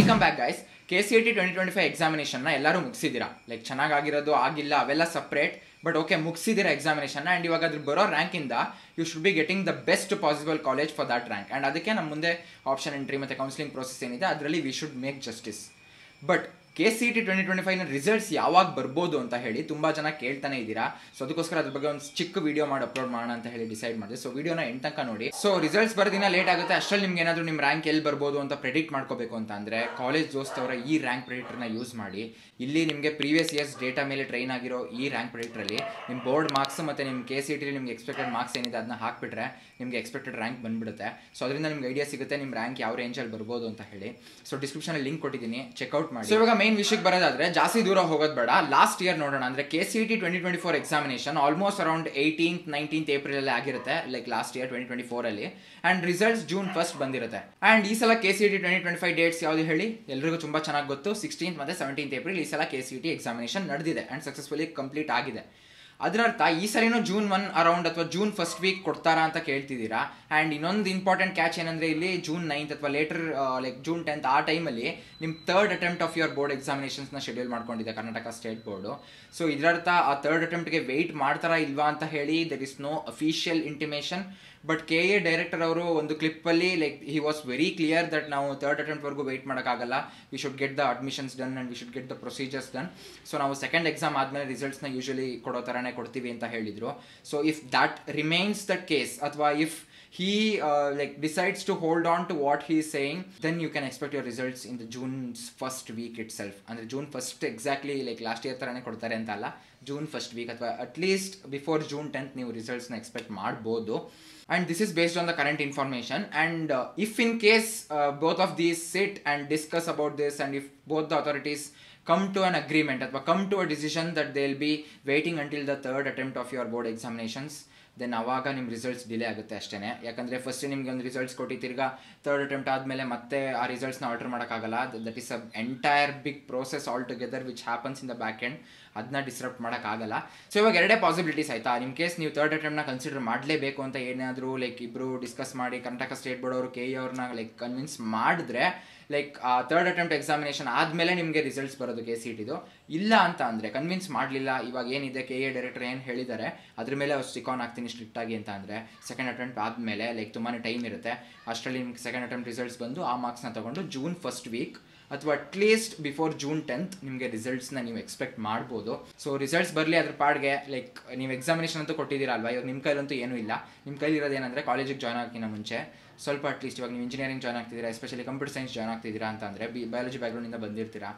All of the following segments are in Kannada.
Welcome back guys. KCET 2025 ಎಕ್ಸಾಮಿನೇಷನ್ನ ಎಲ್ಲರೂ ಮುಗಿಸಿದ್ದೀರಾ. ಲೈಕ್ ಚೆನ್ನಾಗಿರೋದು ಆಗಿಲ್ಲ ಅವೆಲ್ಲ ಸಪ್ರೇಟ್, ಬಟ್ ಓಕೆ ಮುಗಿಸಿದ್ದೀರಾ ಎಕ್ಸಾಮಿನೇಷನ್ನ. ಆ್ಯಂಡ್ ಇವಾಗ ಅದ್ರ ಬರೋ ರ್ಯಾಂಕಿಂದ you should be getting the best possible college for that rank. And ಅದಕ್ಕೆ ನಮ್ಮ ಮುಂದೆ ಆಪ್ಷನ್ ಎಂಟ್ರಿ ಮತ್ತು ಕೌನ್ಸಿಲಿಂಗ್ ಪ್ರೊಸೆಸ್ ಏನಿದೆ ಅದರಲ್ಲಿ we should make justice. But KCET 2025ನ ರಿಸಲ್ಟ್ಸ್ ಯಾವಾಗ ಬರ್ಬೋದು ಅಂತ ಹೇಳಿ ತುಂಬ ಜನ ಕೇಳ್ತಾನೆ ಇದ್ದೀರಾ. ಸೊ ಅದಕ್ಕೋಸ್ಕರ ಅದ್ರ ಬಗ್ಗೆ ಒಂದು ಚಿಕ್ಕ ವಿಡಿಯೋ ಮಾಡಿ ಅಪ್ಲೋಡ್ ಮಾಡೋಣ ಅಂತ ಹೇಳಿ ಡಿಸೈಡ್ ಮಾಡಿದೆ. ಸೊ ವಿಡಿಯೋನ ಎಂಡ್ ತನಕ ನೋಡಿ. ಸೊ ರಿಸಲ್ಟ್ಸ್ ಬರೋದಿನ ಲೇಟ್ ಆಗುತ್ತೆ. ಅಷ್ಟರಲ್ಲಿ ನಿಮ್ಗೆ ಏನಾದರೂ ನಿಮ್ಮ ರ್ಯಾಂಕ್ ಎಲ್ಲಿ ಬರ್ಬೋದು ಅಂತ ಪ್ರೆಡಿಕ್ಟ್ ಮಾಡ್ಕೋಬೇಕು ಅಂತ ಅಂದರೆ ಕಾಲೇಜ್ ದೋಸ್ತ್ ಅವರ ಈ ರ್ಯಾಂಕ್ ಪ್ರೆಡಿಕ್ಟರ್ನ ಯೂಸ್ ಮಾಡಿ. ಇಲ್ಲಿ ನಿಮಗೆ ಪ್ರೀವಿಯಸ್ ಇಯರ್ಸ್ ಡೇಟಾ ಮೇಲೆ ಟ್ರೈನ್ ಆಗಿರೋ ಈ ರ್ಯಾಂಕ್ ಪ್ರೆಡಿಕ್ಟರಲ್ಲಿ ನಿಮ್ಮ ಬೋರ್ಡ್ ಮಾರ್ಕ್ಸ್ ಮತ್ತು ನಿಮ್ಮ KCET ನಿಮ್ಗೆ ಎಕ್ಸ್ಪೆಕ್ಟೆಡ್ ಮಾರ್ಕ್ಸ್ ಏನಿದೆ ಅದನ್ನ ಹಾಕ್ಬಿಟ್ರೆ ನಿಮಗೆ ಎಕ್ಸ್ಪೆಕ್ಟೆಡ್ ರ್ಯಾಂಕ್ ಬಂದ್ಬಿಡುತ್ತೆ. ಸೊ ಅದರಿಂದ ನಿಮ್ಗೆ ಐಡಿಯಾ ಸಿಗುತ್ತೆ ನಿಮ್ಮ ರ್ಯಾಂಕ್ ಯಾವ ರೇಂಜಲ್ಲಿ ಬರ್ಬೋದು ಅಂತ ಹೇಳಿ. ಸೊ ಡಿಸ್ಕ್ರಿಪ್ಷನಲ್ಲಿ ಲಿಂಕ್ ಕೊಟ್ಟಿದ್ದೀನಿ, ಚೆಕ್ಔಟ್ ಮಾಡಿ. ಸೊ ಇವಾಗ ಮೇನ್ ವಿಷಯಕ್ಕೆ ಬರೋದಾದ್ರೆ ಜಾಸ್ತಿ ದೂರ ಹೋಗೋದು ಬೇಡ. ಲಾಸ್ಟ್ ಇಯರ್ ನೋಡೋಣ. ಅಂದರೆ KCET 2024 examination almost around 18th 19th ಏಪ್ರಿಲಲ್ಲಿ ಆಗಿರುತ್ತೆ, ಲೈಕ್ ಲಾಸ್ಟ್ ಇಯರ್ 2024ಅಲ್ಲಿ. ಆ್ಯಂಡ್ ರಿಸಲ್ಟ್ಸ್ June 1st ಬಂದಿರುತ್ತೆ. ಆ್ಯಂಡ್ ಈ ಸಲ KCET 2025 ಡೇಟ್ಸ್ ಯಾವುದು ಹೇಳಿ ಎಲ್ರಿಗೂ ತುಂಬ ಚೆನ್ನಾಗಿ ಗೊತ್ತು. 16th ಮತ್ತು 17th ಏಪ್ರಿಲ್ ಈ ಸಲ KCET ಎಕ್ಸಾಮಿನೇಷನ್ ನಡೆದಿದೆ ಆ್ಯಂಡ್ ಸಕ್ಸಸ್ಫುಲಿ ಕಂಪ್ಲೀಟ್ ಆಗಿದೆ. ಅದರರ್ಥ ಈ ಸರಿನೂ June 1 ಅರೌಂಡ್ ಅಥವಾ June 1st ವೀಕ್ ಕೊಡ್ತಾರಾ ಅಂತ ಕೇಳ್ತಿದ್ದೀರಾ. ಆ್ಯಂಡ್ ಇನ್ನೊಂದು ಇಂಪಾರ್ಟೆಂಟ್ ಕ್ಯಾಚ್ ಏನಂದರೆ ಇಲ್ಲಿ June 9th ಅಥವಾ ಲೇಟರ್ ಲೈಕ್ June 10th ಆ ಟೈಮಲ್ಲಿ ನಿಮ್ಮ third attempt of your board ಎಕ್ಸಾಮಿನೇಷನ್ಸ್ನ ಶೆಡ್ಯೂಲ್ ಮಾಡ್ಕೊಂಡಿದೆ ಕರ್ನಾಟಕ ಸ್ಟೇಟ್ ಬೋರ್ಡು. ಸೊ ಇದರರ್ಥ ಆ ಥರ್ಡ್ ಅಟೆಂಪ್ಟ್ಗೆ ವೆಯ್ಟ್ ಮಾಡ್ತಾರಾ ಇಲ್ವಾ ಅಂತ ಹೇಳಿ there is no official intimation. But KA director ಅವರು ಒಂದು ಕ್ಲಿಪ್ಪಲ್ಲಿ like he was very clear that ನಾವು ಥರ್ಡ್ ಅಟೆಂಪ್ಟ್ವರೆಗೂ ವೆಯ್ಟ್ ಮಾಡೋಕ್ಕಾಗಲ್ಲ, we should get the admissions done and we should get the procedures done. So ನಾವು ಸೆಕೆಂಡ್ ಎಕ್ಸಾಮ್ ಆದಮೇಲೆ ರಿಸಲ್ಟ್ಸ್ನ ಯೂಶಲಿ ಕೊಡೋ ಥರನೇ ಕೊಡ್ತೀವಿ ಅಂತ ಹೇಳಿದರು. So if that remains the case ಅಥವಾ if he like decides to hold on to what he is saying, then you can expect your results in the June's first week itself. ಅಂದರೆ June 1st exactly like last year ಥರನೇ ಕೊಡ್ತಾರೆ ಅಂತ ಅಲ್ಲ, June 1st ವೀಕ್ ಅಥವಾ ಅಟ್ಲೀಸ್ಟ್ ಬಿಫೋರ್ June 10th ನೀವು ರಿಸಲ್ಟ್ಸ್ನ ಎಕ್ಸ್ಪೆಕ್ಟ್ ಮಾಡ್ಬೋದು. And this is based on the current information. And if in case both of these sit and discuss about this, and if both the authorities come to an agreement or come to a decision that they'll be waiting until the third attempt of your board examinations, then ಆವಾಗ ನಿಮ್ಮ ರಿಸಲ್ಟ್ಸ್ ಡಿಲೇ ಆಗುತ್ತೆ ಅಷ್ಟೇ. ಯಾಕಂದರೆ ಫಸ್ಟ್ ನಿಮಗೆ ಒಂದು ರಿಸಲ್ಟ್ಸ್ ಕೊಟ್ಟು ತಿರ್ಗಾ ಥರ್ಡ್ ಅಟೆಂಪ್ಟ್ ಆದಮೇಲೆ ಮತ್ತೆ ಆ ರಿಸಲ್ಟ್ಸ್ನ ಆಲ್ಟರ್ ಮಾಡೋಕ್ಕಾಗಲ್ಲ. That is a entire big process all together which happens in the back end. ಅದನ್ನ ಡಿಸ್ರಪ್ಟ್ ಮಾಡೋಕ್ಕಾಗಲ್ಲ. ಸೊ ಇವಾಗ ಎರಡೇ ಪಾಸಿಬಿಲಿಟೀಸ್ ಆಯಿತಾ. ನಿಮ್ಮ ಕೇಸ್ ನೀವು ಥರ್ಡ್ ಅಟೆಂಪ್ಟ್ನ ಕನ್ಸಿಡರ್ ಮಾಡಲೇಬೇಕು ಅಂತ ಏನಾದರೂ ಲೈಕ್ ಇಬ್ಬರು ಡಿಸ್ಕಸ್ ಮಾಡಿ ಕರ್ನಾಟಕ ಸ್ಟೇಟ್ ಬೋರ್ಡ್ ಅವರು KE ಅವ್ರನ್ನ ಲೈಕ್ ಕನ್ವಿನ್ಸ್ ಮಾಡಿದ್ರೆ ಲೈಕ್ ಆ ಥರ್ಡ್ ಅಟೆಂಪ್ಟ್ ಎಕ್ಸಾಮಿನೇಷನ್ ಆದಮೇಲೆ ನಿಮಗೆ ರಿಸಲ್ಟ್ಸ್ ಬರೋದು KCETದು. ಇಲ್ಲ ಅಂತ ಅಂದರೆ ಕನ್ವಿನ್ಸ್ ಮಾಡಲಿಲ್ಲ, ಇವಾಗ ಏನಿದೆ KA ಡೈರೆಕ್ಟರ್ ಏನು ಹೇಳಿದ್ದಾರೆ ಅದ್ರ ಮೇಲೆ ಅವ್ರು ಸ್ಟಿಕ್ ಆನ್ ಆಗ್ತೀನಿ ಸ್ಟ್ರಿಕ್ಟಾಗಿ ಅಂತ ಅಂದರೆ ಸೆಕೆಂಡ್ ಅಟೆಂಪ್ಟ್ ಆದಮೇಲೆ ಲೈಕ್ ತುಂಬಾ ಟೈಮ್ ಇರುತ್ತೆ. ಅಷ್ಟರಲ್ಲಿ ನಿಮ್ಗೆ ಸೆಕೆಂಡ್ ಅಟೆಂಪ್ಟ್ ರಿಸಲ್ಟ್ಸ್ ಬಂದು ಆ ಮಾರ್ಕ್ಸ್ನ ತೊಗೊಂಡು June 1st ವೀಕ್ ಅಥವಾ ಅಟ್ಲೀಸ್ಟ್ ಬಿಫೋರ್ June 10th ನಿಮಗೆ ರಿಸಲ್ಟ್ಸ್ನ ನೀವು ಎಕ್ಸ್ಪೆಕ್ಟ್ ಮಾಡ್ಬೋದು. ಸೊ ರಿಸಲ್ಟ್ಸ್ ಬರಲಿ ಅದ್ರ ಪಾಡ್ಗೆ ಲೈಕ್ ನೀವು ಎಕ್ಸಾಮಿನೇಷನ್ ಅಂತೂ ಕೊಟ್ಟಿದ್ದೀರಲ್ವಾ, ಇವಾಗ ನಿಮ್ಮ ಕೈಲಂತೂ ಏನೂ ಇಲ್ಲ. ನಿಮ್ಮ ಕೈಲಿರೋದು ಏನಂದರೆ ಕಾಲೇಜಿಗೆ ಜಾಯ್ನ್ ಆಗೋಕ್ಕಿಂತ ಮುಂಚೆ ಸ್ವಲ್ಪ ಅಟ್ಲೀಸ್ಟ್ ಇವಾಗ ನೀವು ಇಂಜಿನಿಯರಿಂಗ್ ಜಾಯ್ನ್ ಆಗ್ತಿದ್ದೀರಾ, ಎಸ್ಪೆಷಲಿ ಕಂಪ್ಯೂಟರ್ ಸೈನ್ಸ್ ಜಾಯ್ನ್ ಆಗ್ತಿದ್ದೀರಾ ಅಂತ ಅಂದರೆ ಬಯಾಲಜಿ ಬ್ಯಾಕ್ಗ್ರೌಂಡಿಂದ ಬಂದಿರ್ತೀರಾ.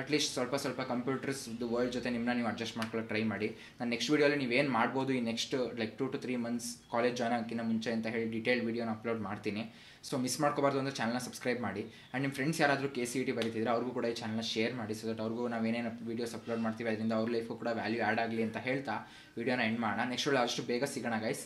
ಅಟ್ಲೀಸ್ಟ್ ಸ್ವಲ್ಪ ಕಂಪ್ಯೂಟರ್ಸ್ ವರ್ಲ್ಡ್ ಜೊತೆ ನಿಮ್ಮನ್ನ ನೀವು ಅಡ್ಜಸ್ಟ್ ಮಾಡ್ಕೊಳ್ಳೋಕೆ ಟ್ರೈ ಮಾಡಿ. ನಾನು ನೆಕ್ಸ್ಟ್ ವೀಡಿಯೋಲಿ ನೀವೇನು ಮಾಡ್ಬೋದು ಈ next like 2 to 3 months college join ಆಗೋಕ್ಕಿಂತ ಮುಂಚೆ ಅಂತ ಹೇಳಿ ಡೀಟೇಲ್ ವೀಡಿಯೋನ ಅಪ್ಲೋಡ್ ಮಾಡ್ತೀನಿ. ಸೊ ಮಿಸ್ ಮಾಡ್ಕೋಬಾರ್ದು ಅಂದರೆ ಚಾನಲ್ನ ಸಬ್ಸ್ಕ್ರೈಬ್ ಮಾಡಿ. ಆ್ಯಂಡ್ ನಿಮ್ಮ ಫ್ರೆಂಡ್ಸ್ ಯಾರಾದರೂ KCET ಬರೀತಿದ್ರೆ ಅವ್ರಿಗೂ ಕೂಡ ಈ ಚಾನಲ್ನ ಶೇರ್ ಮಾಡಿ. ಸೊ ದಟ್ ಅವ್ರಿಗೂ ನಾವೇನೇನು ವೀಡಿಯೋಸ್ ಅಪ್ಲೋಡ್ ಮಾಡ್ತೀವಿ ಅದರಿಂದ ಅವ್ರ ಲೈಫು ಕೂಡ ವ್ಯಾಲ್ಯೂ ಆ್ಯಡ್ ಆಗಲಿ ಅಂತ ಹೇಳ್ತಾ ವೀಡಿಯೋನ ಎಂಡ್ ಮಾಡೋಣ. ನೆಕ್ಸ್ಟ್ ವೀಡಿಯೋ ಅಷ್ಟು ಬೇಗ ಸಿಗೋಣ ಗೈಸ್.